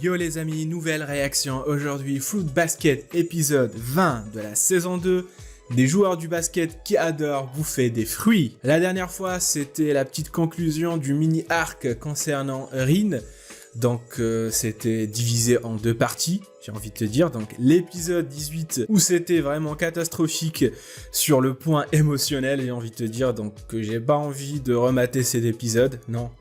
Yo les amis, nouvelle réaction aujourd'hui, Fruit Basket épisode 20 de la saison 2, des joueurs du basket qui adorent bouffer des fruits. La dernière fois, c'était la petite conclusion du mini-arc concernant Rin, donc c'était divisé en deux parties, j'ai envie de te dire, donc l'épisode 18 où c'était vraiment catastrophique sur le point émotionnel, j'ai envie de te dire, donc que j'ai pas envie de remater cet épisode, non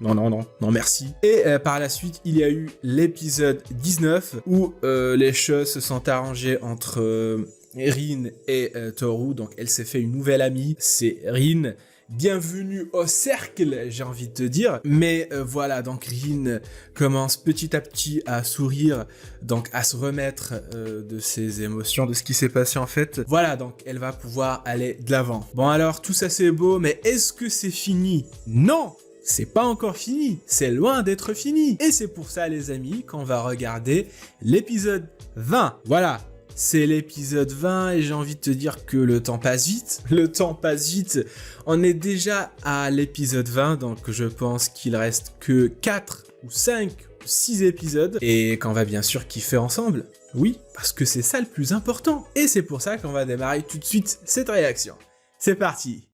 merci. Et par la suite, il y a eu l'épisode 19 où les choses se sont arrangées entre Rin et Toru, donc elle s'est fait une nouvelle amie, c'est Rin. Bienvenue au cercle, j'ai envie de te dire. Mais voilà, donc Rin commence petit à petit à sourire, donc à se remettre de ses émotions, de ce qui s'est passé en fait. Voilà, donc elle va pouvoir aller de l'avant. Bon alors, tout ça c'est beau, mais est-ce que c'est fini? Non! C'est pas encore fini, c'est loin d'être fini. Et c'est pour ça les amis qu'on va regarder l'épisode 20. Voilà. C'est l'épisode 20 et j'ai envie de te dire que le temps passe vite. Le temps passe vite. On est déjà à l'épisode 20, donc je pense qu'il reste que 4 ou 5 ou 6 épisodes et qu'on va bien sûr kiffer ensemble. Oui, parce que c'est ça le plus important. Et c'est pour ça qu'on va démarrer tout de suite cette réaction. C'est parti.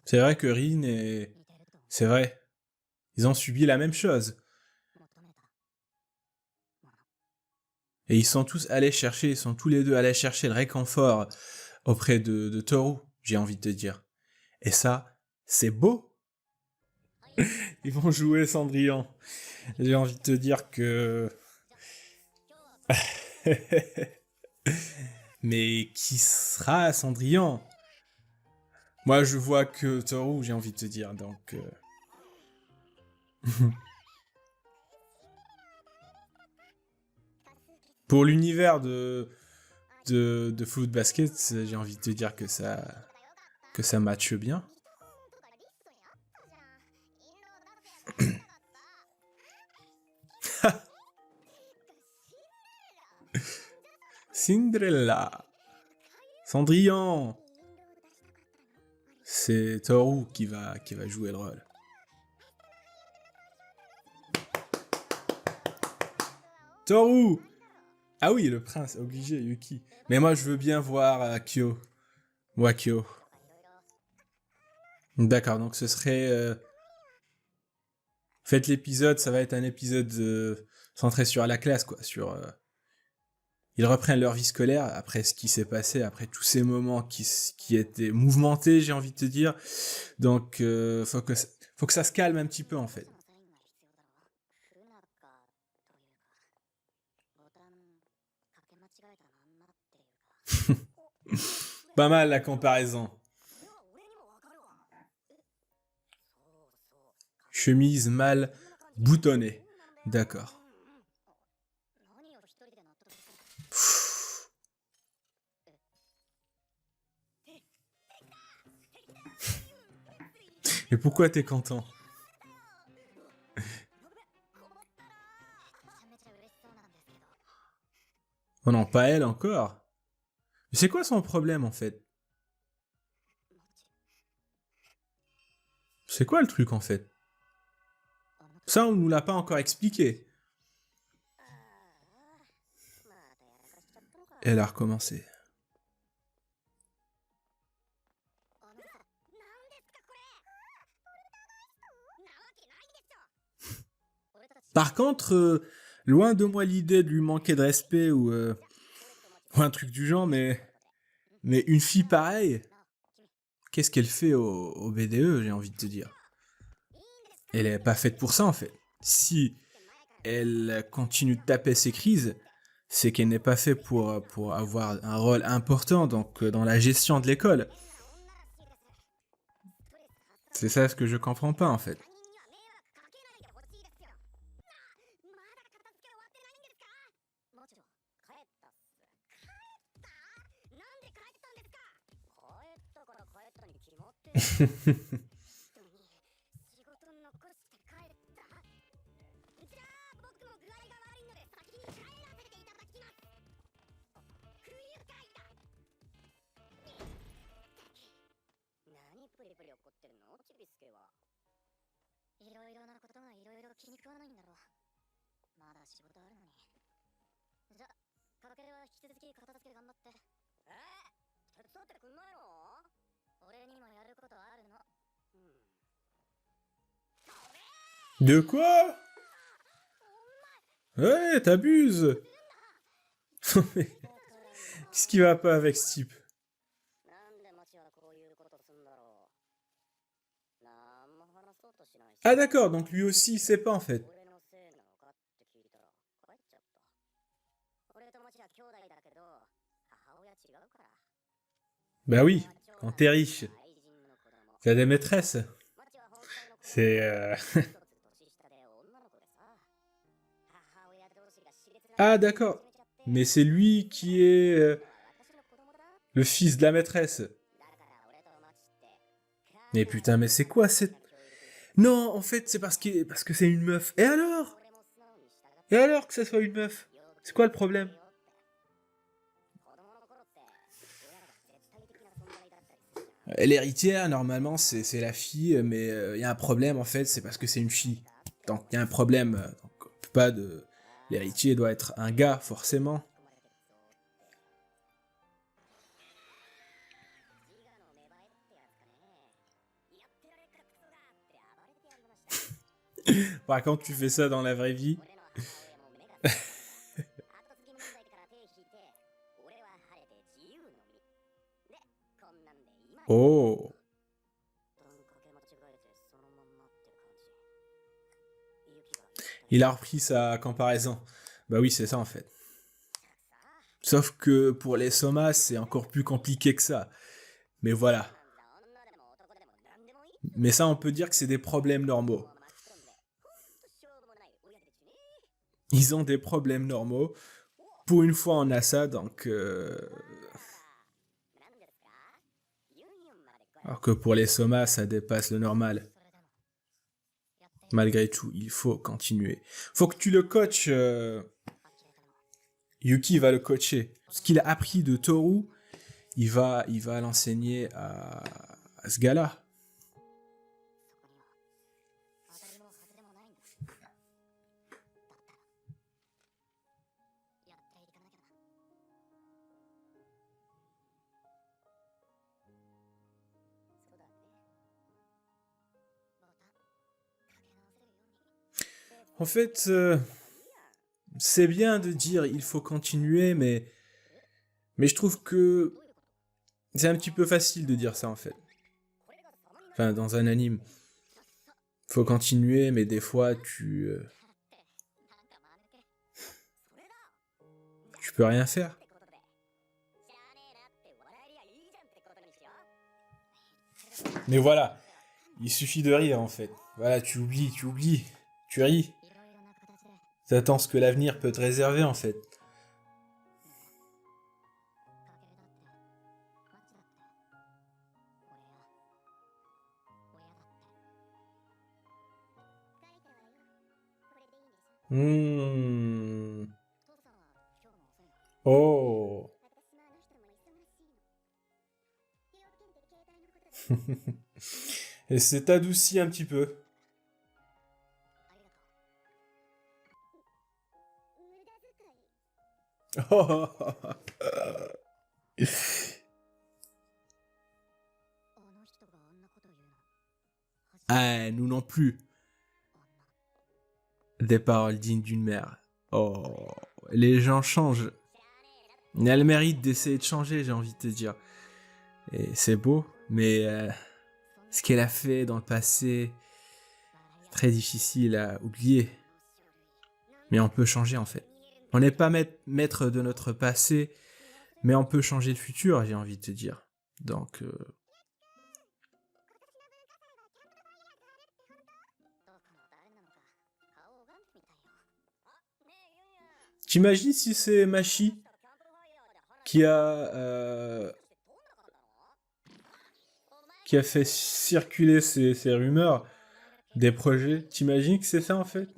C'est vrai que Rin et... C'est vrai. Ils ont subi la même chose. Et ils sont tous allés chercher, ils sont tous les deux allés chercher le réconfort auprès de Toru, j'ai envie de te dire. Et ça, c'est beau. Ils vont jouer Cendrillon. J'ai envie de te dire que... Mais qui sera Cendrillon? Moi, je vois que Toru, j'ai envie de te dire, donc... Pour l'univers de Fruit Basket, j'ai envie de te dire que ça matche bien. Cinderella. Cendrillon. C'est Toru qui va jouer le rôle. Toru. Ah oui, le prince, obligé, Yuki. Mais moi, je veux bien voir Kyo. Wakio. D'accord, donc ce serait... En fait, l'épisode, ça va être un épisode centré sur la classe, quoi. Sur... Ils reprennent leur vie scolaire après ce qui s'est passé, après tous ces moments qui étaient mouvementés, j'ai envie de te dire. Donc, faut que ça se calme un petit peu, en fait. Pas mal la comparaison. Chemise mal boutonnée. D'accord. Et pourquoi t'es content? Oh non, pas elle encore. Mais c'est quoi son problème en fait? C'est quoi le truc en fait? Ça, on nous l'a pas encore expliqué. Elle a recommencé. Par contre, loin de moi l'idée de lui manquer de respect ou un truc du genre, mais une fille pareille, qu'est-ce qu'elle fait au BDE, j'ai envie de te dire. Elle est pas faite pour ça en fait. Si elle continue de taper ses crises, c'est qu'elle n'est pas faite pour avoir un rôle important donc, dans la gestion de l'école. C'est ça ce que je comprends pas en fait. De quoi? Ouais, t'abuses. Qu'est-ce qui va pas avec ce type? Ah d'accord, donc lui aussi il sait pas en fait. Bah oui, quand t'es riche, t'as des maîtresses. C'est... Ah d'accord. Mais c'est lui qui est le fils de la maîtresse. Mais putain, mais c'est quoi cette... Non, en fait, c'est parce que c'est une meuf. Et alors? Et alors que ça soit une meuf? C'est quoi le problème? L'héritière, normalement, c'est la fille, mais il y a un problème, en fait, c'est parce que c'est une fille. Donc, il y a un problème. Donc, on peut pas de... L'héritier doit être un gars, forcément. Par contre, tu fais ça dans la vraie vie. Oh. Il a repris sa comparaison. Bah oui, c'est ça, en fait. Sauf que pour les somas, c'est encore plus compliqué que ça. Mais voilà. Mais ça, on peut dire que c'est des problèmes normaux. Ils ont des problèmes normaux. Pour une fois, on a ça, donc... Alors que pour les somas, ça dépasse le normal. Malgré tout, il faut continuer. Faut que tu le coaches. Yuki va le coacher. Ce qu'il a appris de Toru, il va l'enseigner à ce gars-là. En fait, c'est bien de dire il faut continuer, mais je trouve que c'est un petit peu facile de dire ça en fait. Enfin, dans un anime, faut continuer, mais des fois tu peux rien faire. Mais voilà, il suffit de rire en fait. Voilà, tu oublies, tu ris. T'attends ce que l'avenir peut te réserver en fait. Hmm. Oh. Et c'est adouci un petit peu. Ah, nous non plus. Des paroles dignes d'une mère. Oh, les gens changent. Elle a le mérite d'essayer de changer, j'ai envie de te dire. Et c'est beau, mais ce qu'elle a fait dans le passé, très difficile à oublier. Mais on peut changer en fait. On n'est pas maître de notre passé, mais on peut changer le futur, j'ai envie de te dire. Donc, t'imagines si c'est Machi qui a qui a fait circuler ces rumeurs des projets. T'imagines que c'est ça en fait?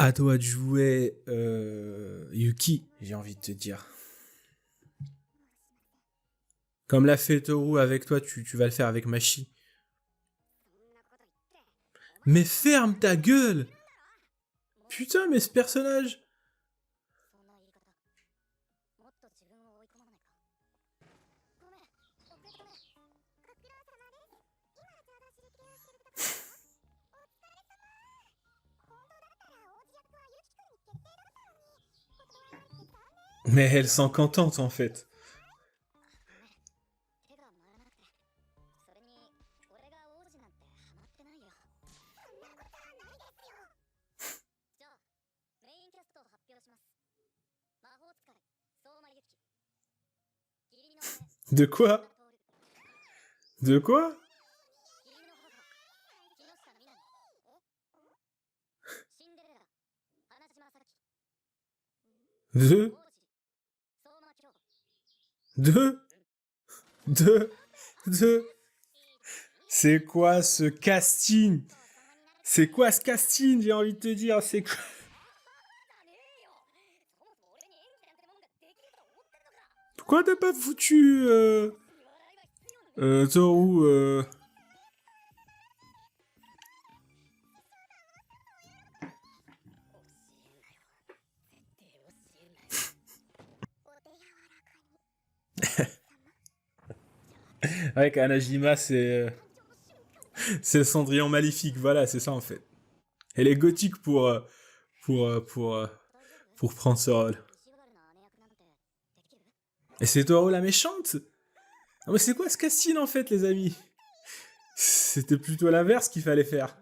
À toi de jouer Yuki, j'ai envie de te dire. Comme l'a fait Toru avec toi, tu vas le faire avec Machi. Mais ferme ta gueule! Putain, mais ce personnage! Mais elles sont contentes en fait. De quoi? De quoi? De? De? De? De? C'est quoi ce casting? C'est quoi ce casting, j'ai envie de te dire? C'est quoi? Pourquoi t'as pas foutu Toru avec Anajima, c'est le Cendrillon maléfique, voilà, c'est ça en fait. Elle est gothique pour, euh, pour, euh, pour prendre ce rôle. Et c'est Toru la méchante? Non mais c'est quoi ce casting en fait, les amis? C'était plutôt l'inverse qu'il fallait faire.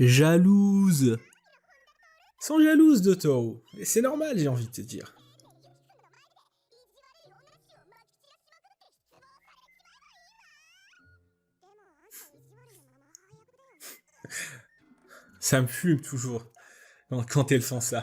Jalouse. Sont jalouses de Toru. Et c'est normal, j'ai envie de te dire. Ça me fume toujours quand elles font ça.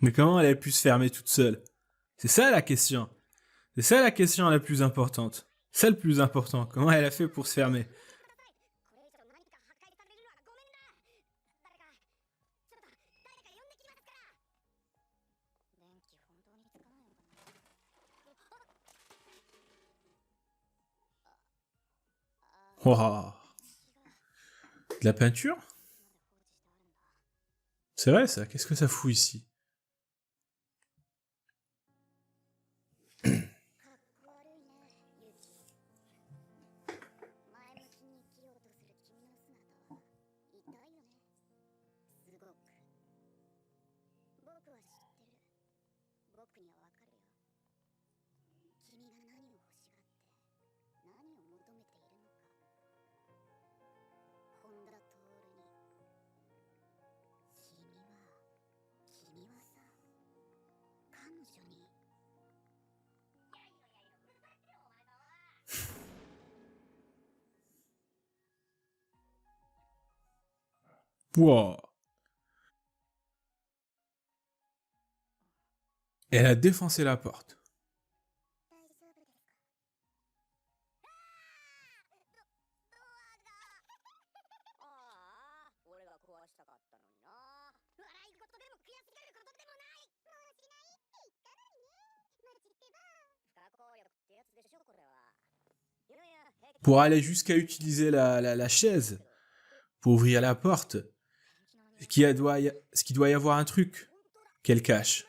Mais comment elle a pu se fermer toute seule? C'est ça la question. C'est ça la question la plus importante. C'est le plus important. Comment elle a fait pour se fermer? Waouh. De la peinture? C'est vrai ça, qu'est-ce que ça fout ici? Wow. Elle a défoncé la porte. Pour aller jusqu'à utiliser la chaise pour ouvrir la porte. Qu'il doit y avoir un truc qu'elle cache.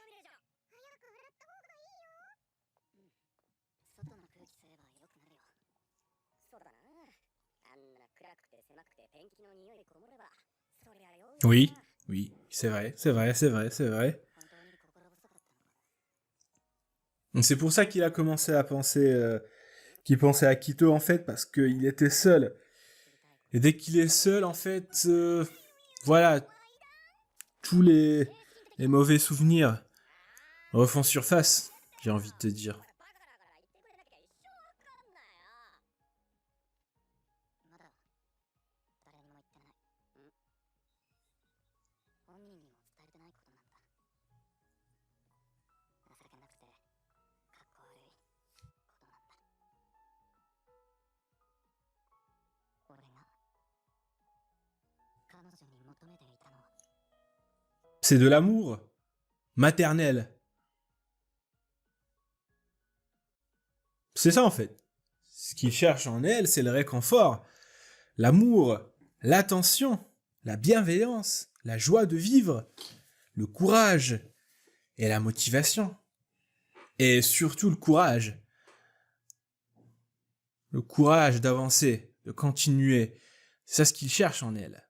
Oui, oui, c'est vrai. C'est pour ça qu'il a commencé à penser, qu'il pensait à Quito en fait, parce qu'il était seul. Et dès qu'il est seul, en fait, voilà, tous les mauvais souvenirs refont surface, j'ai envie de te dire. C'est de l'amour maternel. C'est ça en fait. Ce qu'il cherche en elle, c'est le réconfort, l'amour, l'attention, la bienveillance, la joie de vivre, le courage et la motivation. Et surtout le courage. Le courage d'avancer, de continuer. C'est ça ce qu'il cherche en elle.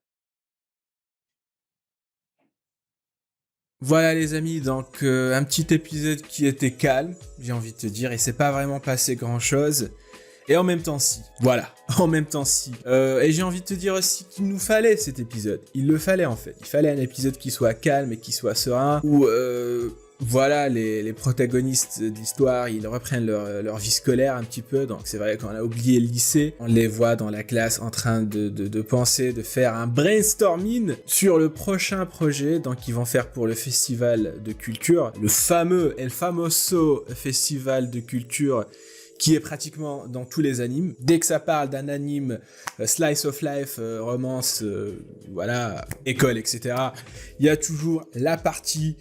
Voilà les amis, donc un petit épisode qui était calme, j'ai envie de te dire, et c'est pas vraiment passé grand chose. Et en même temps si, voilà, en même temps si. Et j'ai envie de te dire aussi qu'il nous fallait cet épisode, il le fallait en fait. Il fallait un épisode qui soit calme et qui soit serein, où voilà, les protagonistes de l'histoire, ils reprennent leur vie scolaire un petit peu. Donc c'est vrai qu'on a oublié le lycée, on les voit dans la classe en train de penser, de faire un brainstorming sur le prochain projet. Donc ils vont faire pour le festival de culture, le fameux El Famoso Festival de culture, qui est pratiquement dans tous les animes. Dès que ça parle d'un anime, slice of life, romance, voilà, école, etc., il y a toujours la partie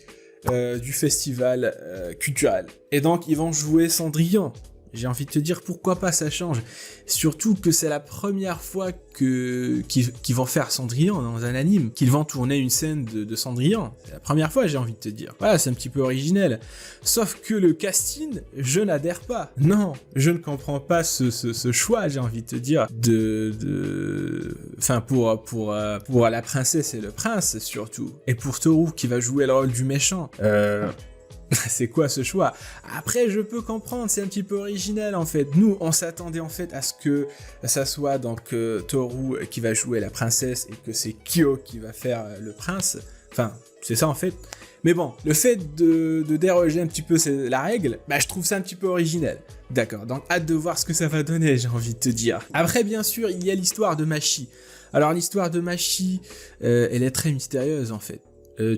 du festival culturel. Et donc, ils vont jouer Cendrillon. J'ai envie de te dire, pourquoi pas, ça change. Surtout que c'est la première fois qu'ils vont faire Cendrillon dans un anime, qu'ils vont tourner une scène de Cendrillon. C'est la première fois, j'ai envie de te dire. Voilà, c'est un petit peu originel. Sauf que le casting, je n'adhère pas. Non, je ne comprends pas ce choix, j'ai envie de te dire, Enfin, pour la princesse et le prince, surtout. Et pour Toru, qui va jouer le rôle du méchant. C'est quoi ce choix? Après, je peux comprendre, c'est un petit peu original en fait. Nous, on s'attendait en fait à ce que ça soit donc Toru qui va jouer la princesse et que c'est Kyo qui va faire le prince. Enfin, c'est ça en fait. Mais bon, le fait de déroger un petit peu la règle, bah je trouve ça un petit peu original. D'accord, donc hâte de voir ce que ça va donner, j'ai envie de te dire. Après, bien sûr, il y a l'histoire de Machi. Alors l'histoire de Machi, elle est très mystérieuse en fait.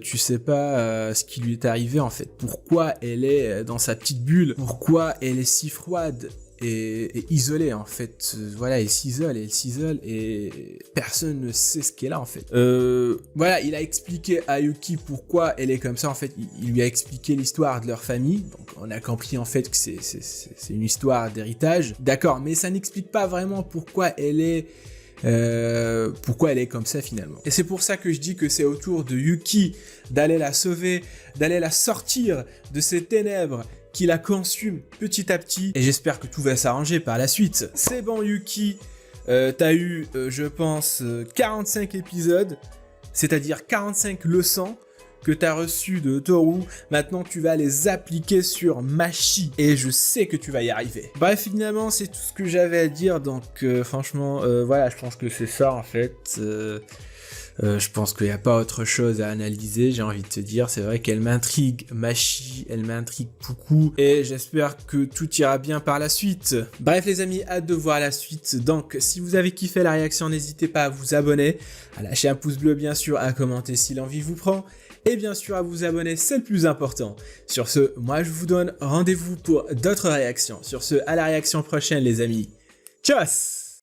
Tu sais pas ce qui lui est arrivé en fait, pourquoi elle est dans sa petite bulle, pourquoi elle est si froide et isolée en fait. Voilà, elle s'isole et personne ne sait ce qu'elle a en fait. Voilà, il a expliqué à Yuki pourquoi elle est comme ça en fait, il lui a expliqué l'histoire de leur famille, donc on a compris en fait que c'est une histoire d'héritage, d'accord, mais ça n'explique pas vraiment pourquoi elle est comme ça finalement. Et c'est pour ça que je dis que c'est au tour de Yuki d'aller la sauver, d'aller la sortir de ces ténèbres qui la consument petit à petit. Et j'espère que tout va s'arranger par la suite. C'est bon Yuki, t'as eu, je pense, 45 épisodes, c'est-à-dire 45 leçons que tu as reçues de Toru. Maintenant, tu vas les appliquer sur Machi. Et je sais que tu vas y arriver. Bref, finalement, c'est tout ce que j'avais à dire. Donc, franchement, voilà, je pense que c'est ça, en fait. Je pense qu'il n'y a pas autre chose à analyser, j'ai envie de te dire. C'est vrai qu'elle m'intrigue, Machi, elle m'intrigue beaucoup. Et j'espère que tout ira bien par la suite. Bref les amis, hâte de voir la suite. Donc si vous avez kiffé la réaction, n'hésitez pas à vous abonner, à lâcher un pouce bleu bien sûr, à commenter si l'envie vous prend. Et bien sûr à vous abonner, c'est le plus important. Sur ce, moi je vous donne rendez-vous pour d'autres réactions. Sur ce, à la réaction prochaine les amis. Tchuss!